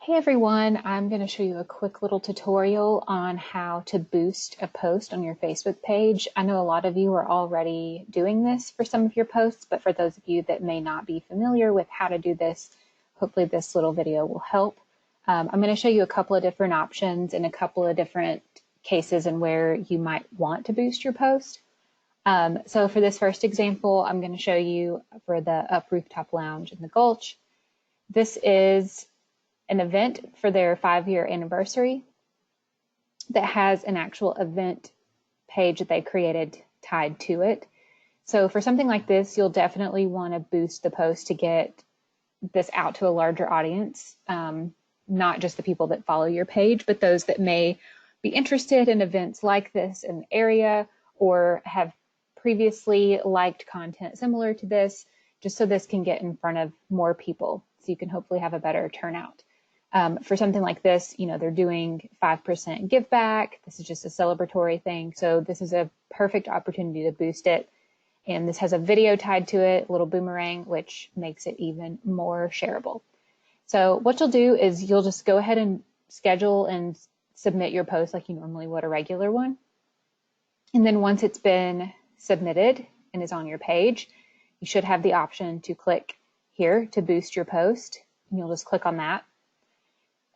Hey everyone, I'm going to show you a quick little tutorial on how to boost a post on your Facebook page. I know a lot of you are already doing this for some of your posts, but for those of you that may not be familiar with how to do this, hopefully this little video will help. I'm going to show you a couple of different options and a couple of different cases and where you might want to boost your post. So for this first example, I'm going to show you for the Up Rooftop Lounge in the Gulch. This is an event for their 5-year anniversary that has an actual event page that they created tied to it. So for something like this, you'll definitely want to boost the post to get this out to a larger audience, not just the people that follow your page, but those that may be interested in events like this in the area or have previously liked content similar to this, just so this can get in front of more people so you can hopefully have a better turnout. For something like this, they're doing 5% give back. This is just a celebratory thing. So this is a perfect opportunity to boost it. And this has a video tied to it, a little boomerang, which makes it even more shareable. So what you'll do is you'll just go ahead and schedule and submit your post like you normally would a regular one. And then once it's been submitted and is on your page, you should have the option to click here to boost your post. And you'll just click on that.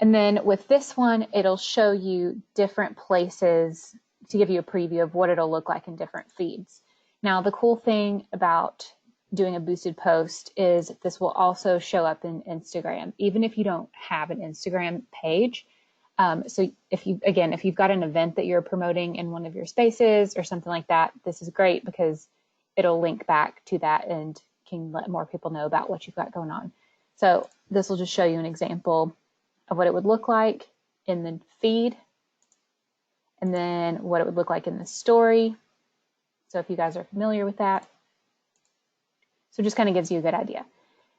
And then with this one, it'll show you different places to give you a preview of what it'll look like in different feeds. Now, the cool thing about doing a boosted post is this will also show up in Instagram, even if you don't have an Instagram page. So if you've got an event that you're promoting in one of your spaces or something like that, this is great because it'll link back to that and can let more people know about what you've got going on. So this will just show you an example of what it would look like in the feed, and then what it would look like in the story. So if you guys are familiar with that. So just kind of gives you a good idea.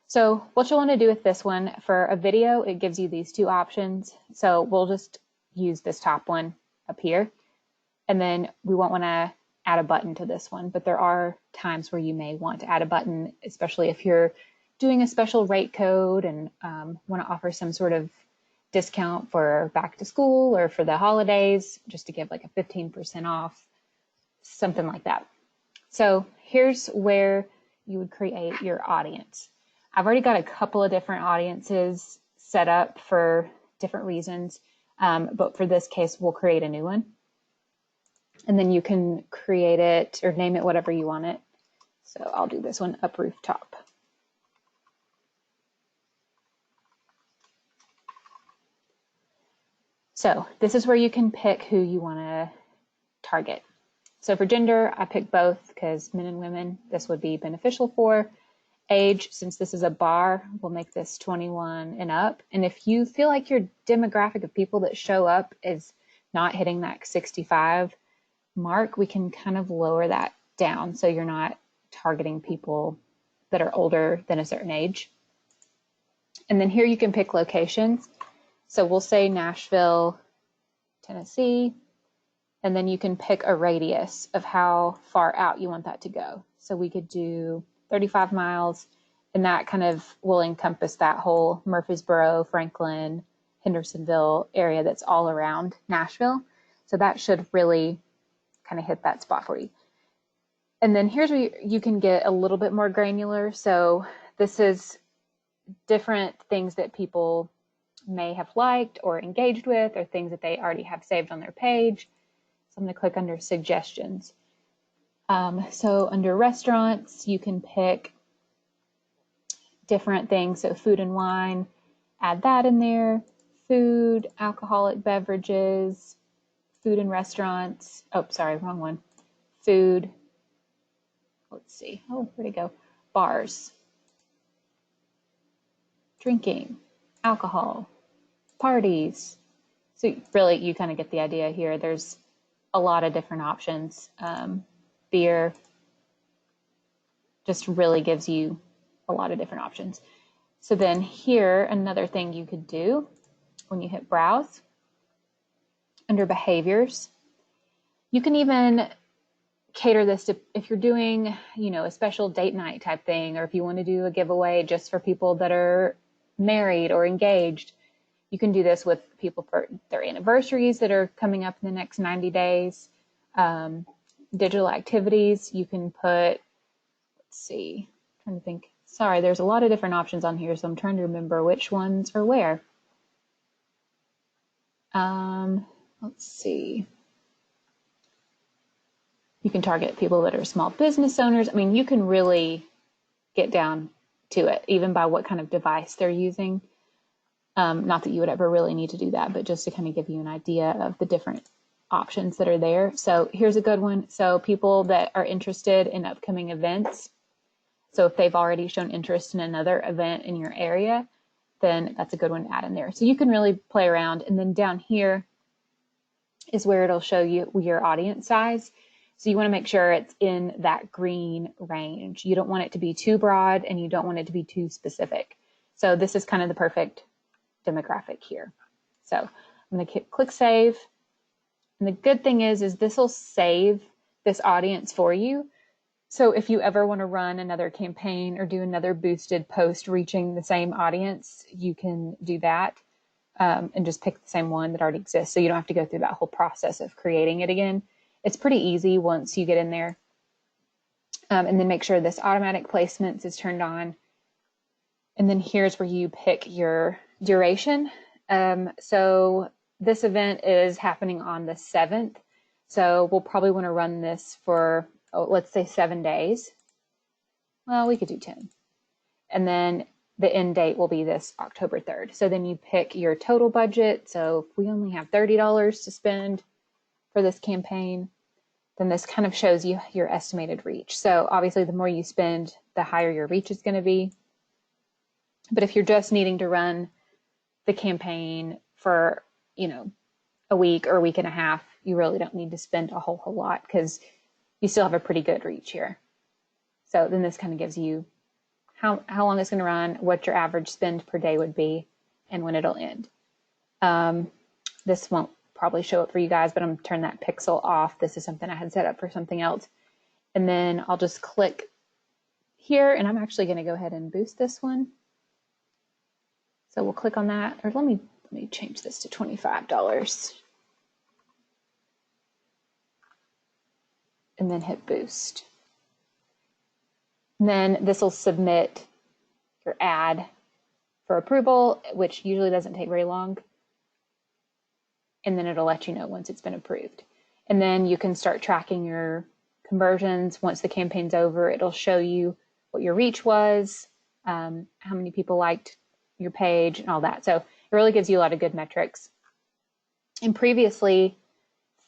So what you'll want to do with this one, for a video, it gives you these two options. So we'll just use this top one up here. And then we won't want to add a button to this one, but there are times where you may want to add a button, especially if you're doing a special rate code and want to offer some sort of discount for back to school or for the holidays, just to give like a 15% off, something like that. So here's where you would create your audience. I've already got a couple of different audiences set up for different reasons, but for this case, we'll create a new one. And then you can create it or name it whatever you want it. So I'll do this one, Up Rooftop. So this is where you can pick who you want to target. So for gender, I picked both because men and women, this would be beneficial for. Age, since this is a bar, we'll make this 21 and up. And if you feel like your demographic of people that show up is not hitting that 65 mark, we can kind of lower that down so you're not targeting people that are older than a certain age. And then here you can pick locations. So we'll say Nashville, Tennessee, and then you can pick a radius of how far out you want that to go. So we could do 35 miles, and that kind of will encompass that whole Murfreesboro, Franklin, Hendersonville area that's all around Nashville. So that should really kind of hit that spot for you. And then here's where you can get a little bit more granular. So this is different things that people may have liked or engaged with, or things that they already have saved on their page. So I'm going to click under suggestions. So under restaurants, you can pick different things. So food and wine, add that in there. Food, alcoholic beverages, food and restaurants. Oh, sorry, wrong one. Food. Let's see. Oh, where'd it go? Bars. Drinking, alcohol, parties. So really, you kind of get the idea here. There's a lot of different options. Beer just really gives you a lot of different options. So then here, another thing you could do when you hit browse, under behaviors, you can even cater this to if you're doing, a special date night type thing, or if you want to do a giveaway just for people that are married or engaged, You can do this with people for their anniversaries that are coming up in the next 90 days. Digital activities, you can put, let's see, I'm trying to think. Sorry, there's a lot of different options on here, so I'm trying to remember which ones are where. Let's see. You can target people that are small business owners. I mean, you can really get down to it, even by what kind of device they're using. Not that you would ever really need to do that, but just to kind of give you an idea of the different options that are there. So here's a good one. So people that are interested in upcoming events. So if they've already shown interest in another event in your area, then that's a good one to add in there. So you can really play around. And then down here is where it'll show you your audience size. So you want to make sure it's in that green range. You don't want it to be too broad and you don't want it to be too specific. So this is kind of the perfect demographic here. So I'm going to click save. And the good thing is this will save this audience for you. So if you ever want to run another campaign or do another boosted post reaching the same audience, you can do that and just pick the same one that already exists. So you don't have to go through that whole process of creating it again. It's pretty easy once you get in there. And then make sure this automatic placements is turned on. And then here's where you pick your duration. So this event is happening on the 7th. So we'll probably want to run this for, let's say 7 days. Well, we could do 10. And then the end date will be this October 3rd. So then you pick your total budget. So if we only have $30 to spend for this campaign, then this kind of shows you your estimated reach. So obviously the more you spend, the higher your reach is going to be. But if you're just needing to run the campaign for, a week or a week and a half, you really don't need to spend a whole lot because you still have a pretty good reach here. So then this kind of gives you how long it's going to run, what your average spend per day would be, and when it'll end. This won't probably show up for you guys, but I'm going to turn that pixel off. This is something I had set up for something else. And then I'll just click here, and I'm actually going to go ahead and boost this one. So we'll click on that, or let me change this to $25. And then hit boost. And then this will submit your ad for approval, which usually doesn't take very long. And then it'll let you know once it's been approved. And then you can start tracking your conversions. Once the campaign's over, it'll show you what your reach was, how many people liked your page and all that. So it really gives you a lot of good metrics. And previously,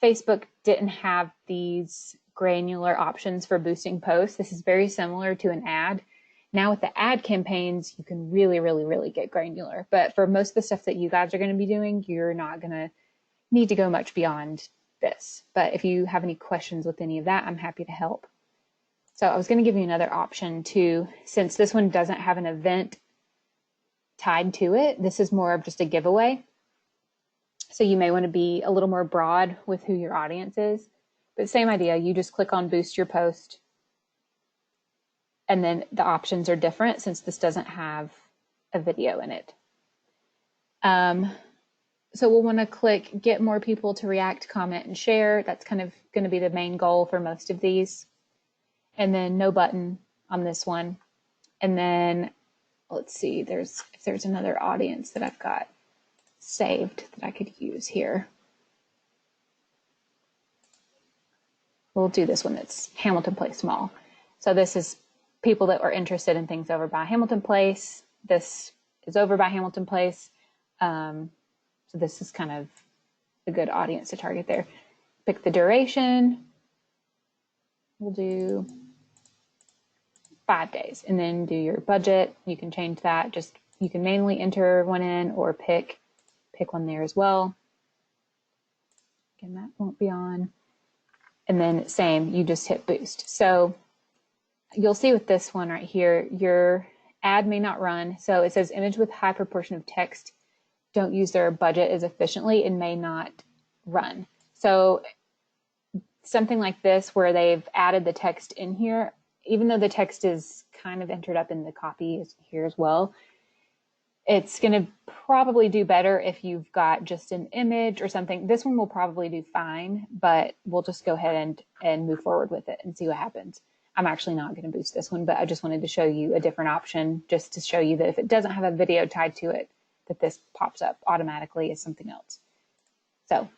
Facebook didn't have these granular options for boosting posts. This is very similar to an ad. Now with the ad campaigns, you can really, really, really get granular. But for most of the stuff that you guys are going to be doing, you're not going to need to go much beyond this. But if you have any questions with any of that, I'm happy to help. So I was going to give you another option too, since this one doesn't have an event tied to it. This is more of just a giveaway. So you may want to be a little more broad with who your audience is. But same idea, you just click on boost your post. And then the options are different since this doesn't have a video in it. So we'll want to click get more people to react, comment, and share. That's kind of going to be the main goal for most of these. And then no button on this one. And then let's see, if there's another audience that I've got saved that I could use here. We'll do this one that's Hamilton Place Mall. So this is people that are interested in things over by Hamilton Place. This is over by Hamilton Place. So this is kind of a good audience to target there. Pick the duration. We'll do 5 days and then do your budget. You can change that. You can manually enter one in or pick one there as well. Again, that won't be on. And then same, you just hit boost. So you'll see with this one right here, your ad may not run. So it says image with high proportion of text don't use their budget as efficiently and may not run. So something like this where they've added the text in here, even though the text is kind of entered up in the copy here as well, It's going to probably do better if you've got just an image or something. This one will probably do fine, but we'll just go ahead and move forward with it and see what happens. I'm actually not going to boost this one, but I just wanted to show you a different option just to show you that if it doesn't have a video tied to it, that this pops up automatically as something else. So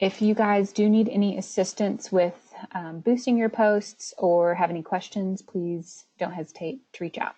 if you guys do need any assistance with boosting your posts or have any questions, please don't hesitate to reach out.